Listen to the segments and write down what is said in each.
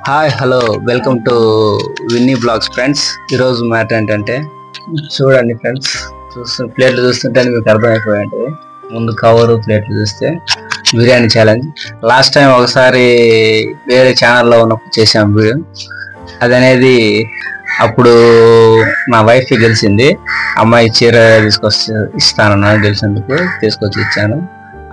Hi hello welcome to Vinny vlogs friends. ఈరోజు matter ఏంటంటే చూడండి ఫ్రెండ్స్, ప్లేట్లు చూస్తుంటే మీకు అర్థమైపోయి ఉంటుంది. ముందు కవరు ప్లేట్లు చూస్తే బిర్యానీ ఛాలెంజ్. లాస్ట్ టైం ఒకసారి వేరే ఛానల్లో ఉన్నప్పుడు చేసాం వీడియో. అదనేది అప్పుడు మా వైఫ్ గెలిచింది. అమ్మాయి చీర తీసుకొచ్చి ఇస్తానన్నా గెలిచినందుకు తీసుకొచ్చి ఇచ్చాను.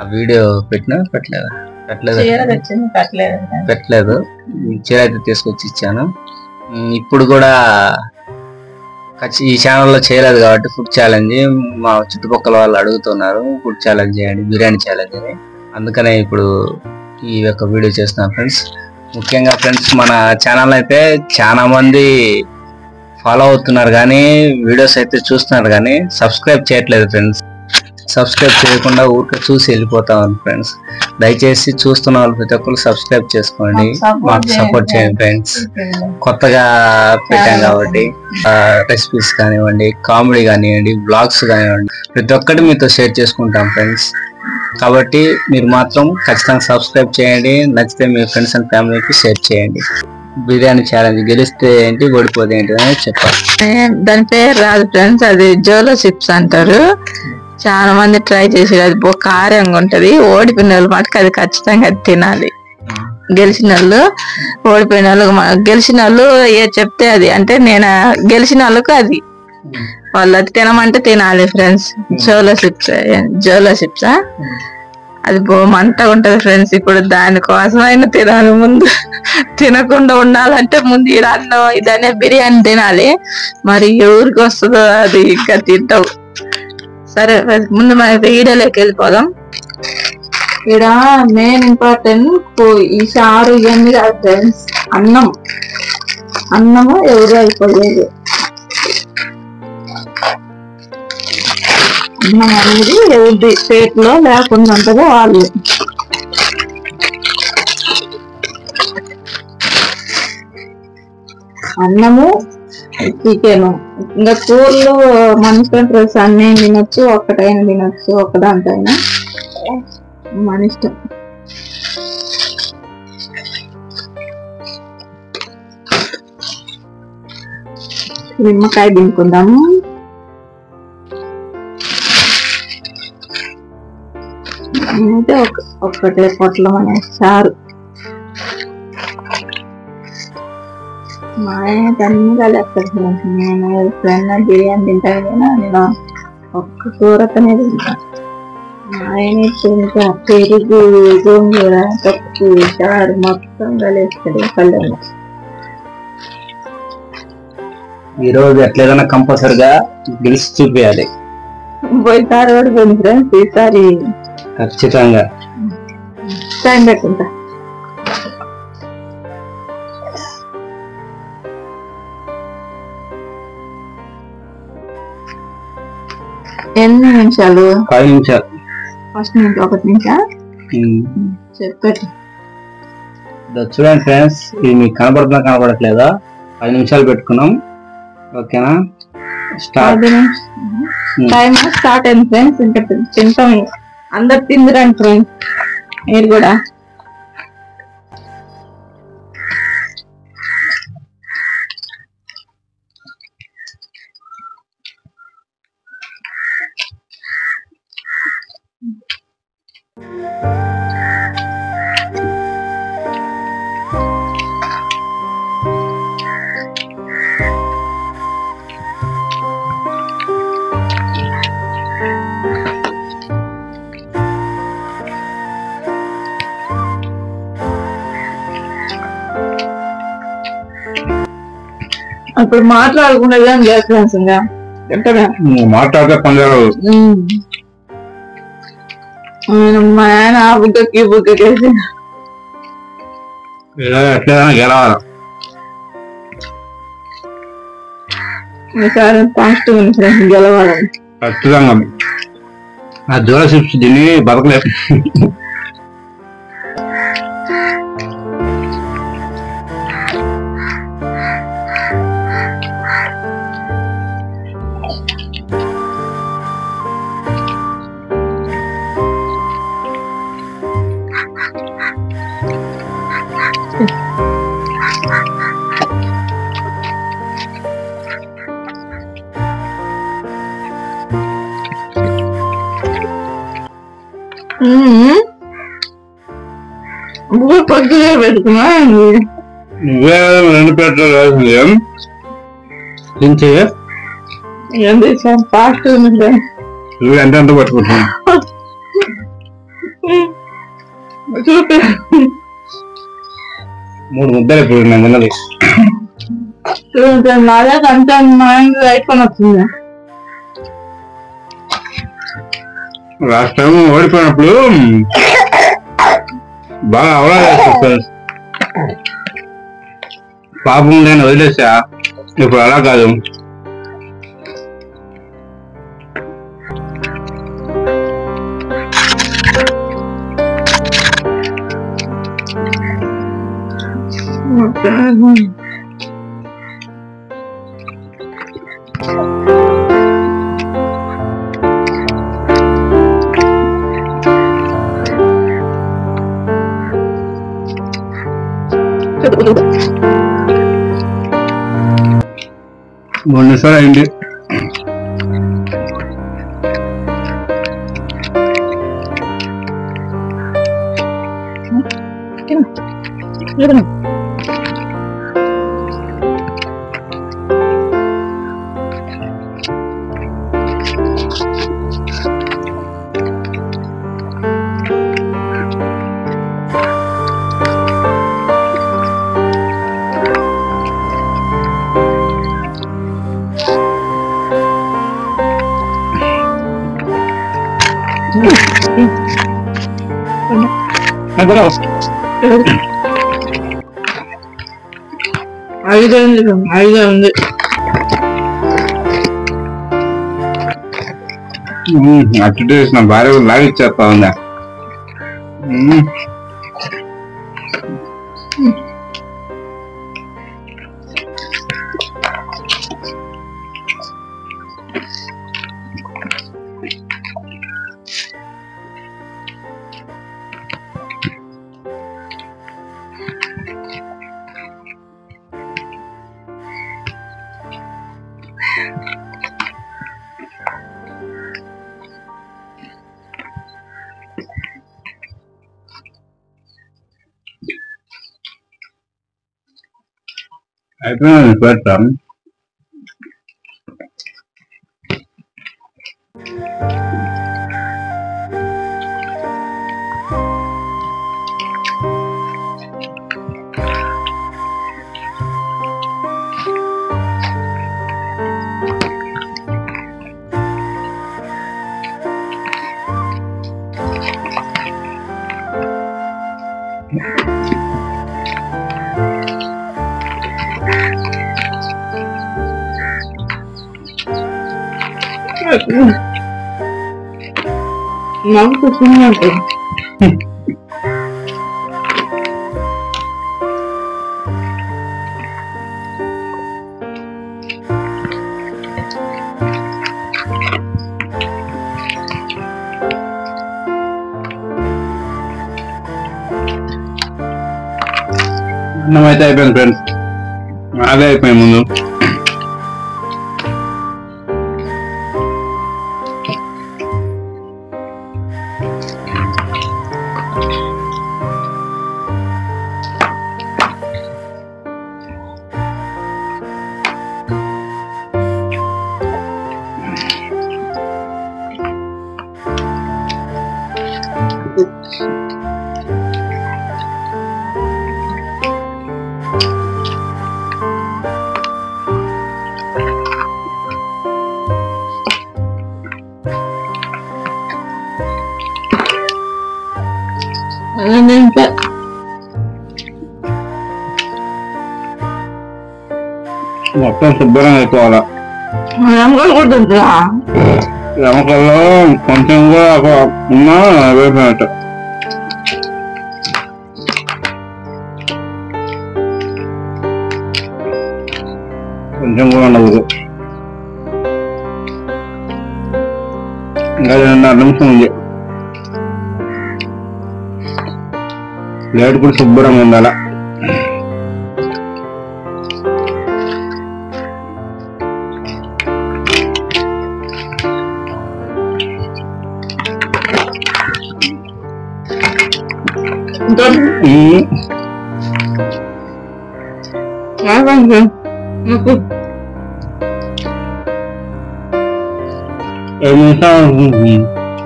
ఆ వీడియో పెట్టలేదు చీర అయితే తీసుకొచ్చి ఇచ్చాను. ఇప్పుడు కూడా ఈ ఛానల్లో చేయలేదు కాబట్టి ఫుడ్ ఛాలెంజ్ మా చుట్టుపక్కల వాళ్ళు అడుగుతున్నారు, ఫుడ్ ఛాలెంజ్ చేయండి, బిర్యానీ ఛాలెంజ్ అని. అందుకనే ఇప్పుడు ఈ యొక్క వీడియో చేస్తున్నాను ఫ్రెండ్స్. ముఖ్యంగా ఫ్రెండ్స్, మన ఛానల్ అయితే చాలా మంది ఫాలో అవుతున్నారు కానీ వీడియోస్ అయితే చూస్తున్నారు కానీ సబ్స్క్రైబ్ చేయట్లేదు ఫ్రెండ్స్. సబ్స్క్రైబ్ చేయకుండా ఊరికే చూసి వెళ్ళిపోతాం ఫ్రెండ్స్. దయచేసి చూస్తున్న వాళ్ళు ప్రతి ఒక్కరు సబ్స్క్రైబ్ చేసుకోండి, మాకు సపోర్ట్ చేయండి ఫ్రెండ్స్. కొత్తగా పెట్టాం కాబట్టి రెసిపీస్ కానివ్వండి, కామెడీ కానివ్వండి, బ్లాగ్స్ కానివ్వండి, ప్రతి ఒక్కటి మీతో షేర్ చేసుకుంటాం ఫ్రెండ్స్. కాబట్టి మీరు మాత్రం ఖచ్చితంగా సబ్స్క్రైబ్ చేయండి. నచ్చితే మీ ఫ్రెండ్స్ అండ్ ఫ్యామిలీకి షేర్ చేయండి. బిర్యానీ ఛాలెంజ్ గెలిస్తే ఏంటి, ఓడిపోతే ఏంటి అని చెప్పాలి. దాని పేరు రాదు ఫ్రెండ్స్, అది జోలో చిప్స్ అంటారు. చాలా మంది ట్రై చేసి అది కారంగా ఉంటది. ఓడిపోయిన వాళ్ళు మటుకు అది ఖచ్చితంగా తినాలి. గెలిచిన వాళ్ళు ఓడిపోయిన వాళ్ళు, గెలిచిన వాళ్ళు ఏ చెప్తే అది, అంటే నేను గెలిచిన వాళ్ళకు అది వాళ్ళు అది తినమంటే తినాలి ఫ్రెండ్స్. జోలో చిప్స్ అది మంటగా ఉంటది ఫ్రెండ్స్. ఇప్పుడు దానికోసమైనా తినాలి. ముందు తినకుండా ఉండాలంటే ముందు ఈ అన్నం ఇదనే బిర్యానీ తినాలి. మరి ఎవరికి వస్తుందో అది ఇంకా తింటావు. సరే ముందు మన వీడియోలోకి వెళ్ళిపోదాం. ఇక్కడ మెయిన్ ఇంపార్టెంట్ ఈ చారు ఇవన్నీ కాదు ఫ్రెండ్స్, అన్నము ఎవరు అయిపోలేదు. అన్నం అనేది ఎవరి ప్లేట్లో లేకుండా ఉంటుందో వాళ్ళు. అన్నము, చికెన్, ఇంకా కూరలు మన డ్రెస్ అన్నీ తినొచ్చు, ఒక్కటైనా తినొచ్చు, ఒక్కదాంటైనా మన ఇష్టం. నిమ్మకాయ దింపుకుందాము. అయితే ఒక్కటే పొట్లం అనే చారు. మా ఆయన తన్నుగా లేకపోతే నేను ఎప్పుడైనా బిర్యానీ తింటాను కదా, నేను ఒక్క కూరతోనే తింటాను. మా ఆయన ఇంకా పెరుగు, గోంగూర, పప్పు, చారు మొత్తం కలిస్తాడు పల్లెల్లో. ఈరోజు ఎట్లేదన్నా కంపల్సరిగా గెలిచి చూపించాలి. పోయిసారి కూడా పోయింది ఫ్రెండ్స్, ఈసారి ఖచ్చితంగా టైం పెట్టుకుంటా. ఎన్ని నిమిషాలు? 5 నిమిషాలు. ఫస్ట్ నుంచి 1 నిమిషం చెప్పండి. చూడండి ఫ్రెండ్స్, ఇది మీకు కనబడుతుందా కనబడట్లేదా? 5 నిమిషాలు పెట్టుకున్నాం. ఓకేనా? టైం స్టార్ట్ అయింది ఫ్రెండ్స్. ఇంకా తింటాం, అందరు తిందిరండి ఫ్రెండ్స్, మీరు కూడా. ఇప్పుడు మాట్లాడుకునేది కానీ లేదు ఫ్రెండ్స్. ఇంకా మాట్లాడితే పండుగ మా ఆయన ఆ బుగ్గకి ఈ బుగ్గకేసి ఎట్లేదన్నా గెలవాలి. ఈసారి ఫాస్ట్ ఉంది ఫ్రెండ్స్, గెలవాలని. ఖచ్చితంగా ఆ జోల చిప్స్ తిని బతకలేదు. పొద్దుగా పెట్టుకున్నా నువ్వే 2 ప్లేట్లు రాసింది తింటే ఏంటి సార్ ఫాస్ట్ నువ్వు ఎంత పట్టుకుంటున్నావు చూపి 3 ముద్దలు ఇప్పుడు నేను తిన్నది నాదే అంత మైండ్ అయిపోయి వస్తుంది లాస్ట్ టైం ఓడిపోయినప్పుడు బాగా అవలాగేస్తారు పాపం నేను వదిలేసా ఇప్పుడు అలా కాదు మొన్నసారి అయింది ఐదు ఉంది అటు చేసిన భార్య లాగిచ్చేస్తా ఉందా అయిపోయింది పెడతాం నాకు ఉంటుంది అన్నం అయితే అయిపోయింది ఫ్రెండ్స్ అదే అయిపోయింది ముందు మొత్తం శుభ్రంగా అయిపోవాలా ఎముకలు కూడా తింటున్నా ఎముకల్లో కొంచెం కూడా ఉన్నా అయిపోయినట్టు కొంచెం కూడా ఉండదు ఇంకా 2.5 నిమిషం ఉంది ప్లేట్ కూడా శుభ్రంగా ఉండాలా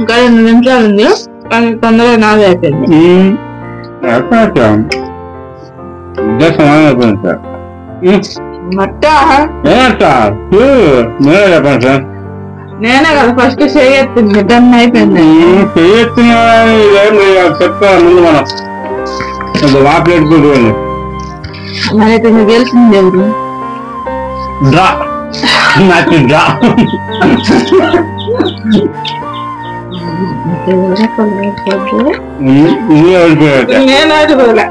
ఇంకా 2 నిమిషాలు ఉంది, కానీ తొందరగా నాది అయిపోయింది. నేనే కదా ఫస్ట్ చేయొచ్చింది, డన్ అయిపోయింది. మరైతే నువ్వు గెలిచింది ఎవరు? డ్రా నాకు డ్రా. నేను ఆడుకోలే.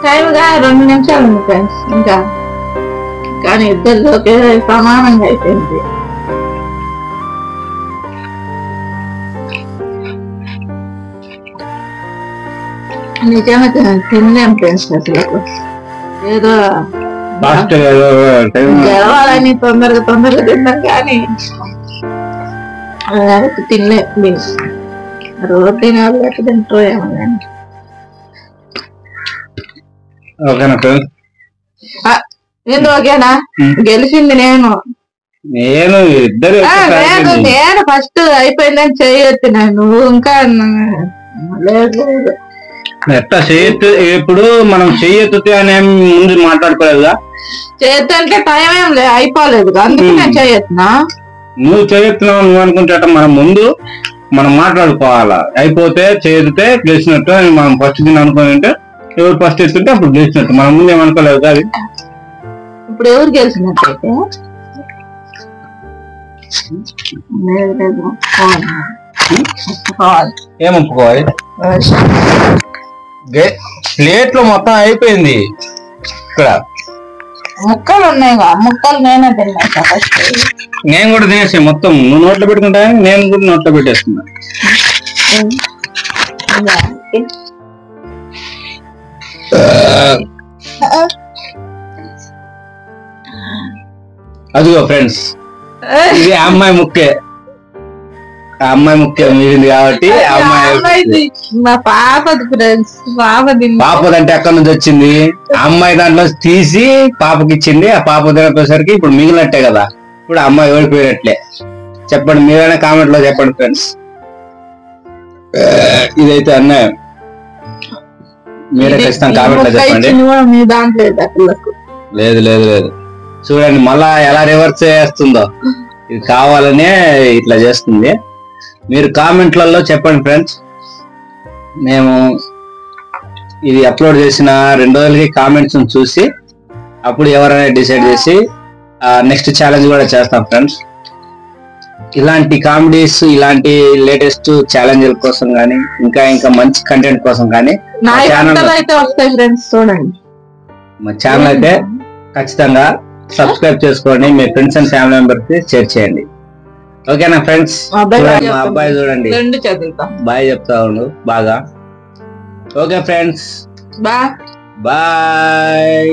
టైంగా 2 నిమిషాలు ఉంది ఫ్రెండ్స్ ఇంకా, కానీ ఇద్దరిలోకి సమానంగా అయిపోయింది. నిజంగా తినలేం ఫ్రెండ్స్, అసలు ఏదో గెలవాలని తొందరగా తిన్నాం కానీ తినలేం. ప్లీజ్ రోజు తినాలి లేక తింటూ ఏమో కానీ. ఏంది ఓకేనా? గెలిచింది నేను. నేను ఫస్ట్ అయిపోయిందని చేయొచ్చు, నువ్వు ఇంకా లేదు. ఎట్లా చేయొచ్చు? ఇప్పుడు మనం చేయొచ్చు అని ముందు మాట్లాడుకోలేదుగా. చేయొచ్చు అంటే టైం ఏం లేదు, అయిపోలేదు, అందుకే నేను చేయొచ్చునా. నువ్వు చేయొచ్చున్నావు నువ్వు అనుకుంటే మనం ముందు మనం మాట్లాడుకోవాలా. అయిపోతే చేస్తే గెలిచినట్టు అని మనం ఫస్ట్ దీన్ని అనుకుంటే, ఎవరు ఫస్ట్ ఎత్తుంటే అప్పుడు గెలిచినట్టు. మనం ముందు ఏమనుకోలేదు అది. ఇప్పుడు ఎవరు గెలిచినట్టు? ఏం ఒప్పుకోవాలి? ప్లేట్ లో మొత్తం అయిపోయింది. ఇక్కడ ముక్కలు ఉన్నాయి, ముక్కలు నేనే తిన్నా ఫస్ట్. నేను కూడా తినేసి మొత్తం. నువ్వు నోట్లో పెట్టుకుంటా, నేను కూడా నోట్లో పెట్టేస్తున్నా. అదిగో ఫ్రెండ్స్, ఇది అమ్మాయి ముక్కే. ఆ అమ్మాయి ముఖ్య మిగిలింది కాబట్టి మా పాపది ఫ్రెండ్స్. పాపదంటే ఎక్కడి నుంచి వచ్చింది? అమ్మాయి దాంట్లో తీసి పాపకి ఇచ్చింది. ఆ పాప తినపోయేసరికి ఇప్పుడు మిగిలినట్టే కదా. ఇప్పుడు అమ్మాయి ఓడిపోయినట్లే. చెప్పండి, మీరైనా కామెంట్ లో చెప్పండి ఫ్రెండ్స్. ఇదైతే అన్యాయం. మీరే ఖచ్చితంగా కామెంట్ లో చెప్పండి. లేదు లేదు లేదు, చూడండి మళ్ళా ఎలా రివర్స్ చేస్తుందో. ఇది కావాలనే ఇట్లా చేస్తుంది. మీరు కామెంట్లలో చెప్పండి ఫ్రెండ్స్. మేము ఇది అప్లోడ్ చేసిన 2 రోజులకి కామెంట్స్ చూసి అప్పుడు ఎవరైనా డిసైడ్ చేసి నెక్స్ట్ ఛాలెంజ్ కూడా చేస్తాం ఫ్రెండ్స్. ఇలాంటి కామెడీస్, ఇలాంటి లేటెస్ట్ ఛాలెంజ్ల కోసం కానీ ఇంకా ఇంకా మంచి కంటెంట్ కోసం కానీ మా ఛానల్ అయితే ఖచ్చితంగా సబ్స్క్రైబ్ చేసుకోండి. మీ ఫ్రెండ్స్ అండ్ ఫ్యామిలీ మెంబర్స్ కి షేర్ చేయండి. ఓకేనా ఫ్రెండ్స్? మా అబ్బాయి చూడండి బాయ్ చెప్తా ఉండు బాగా. Okay friends, bye.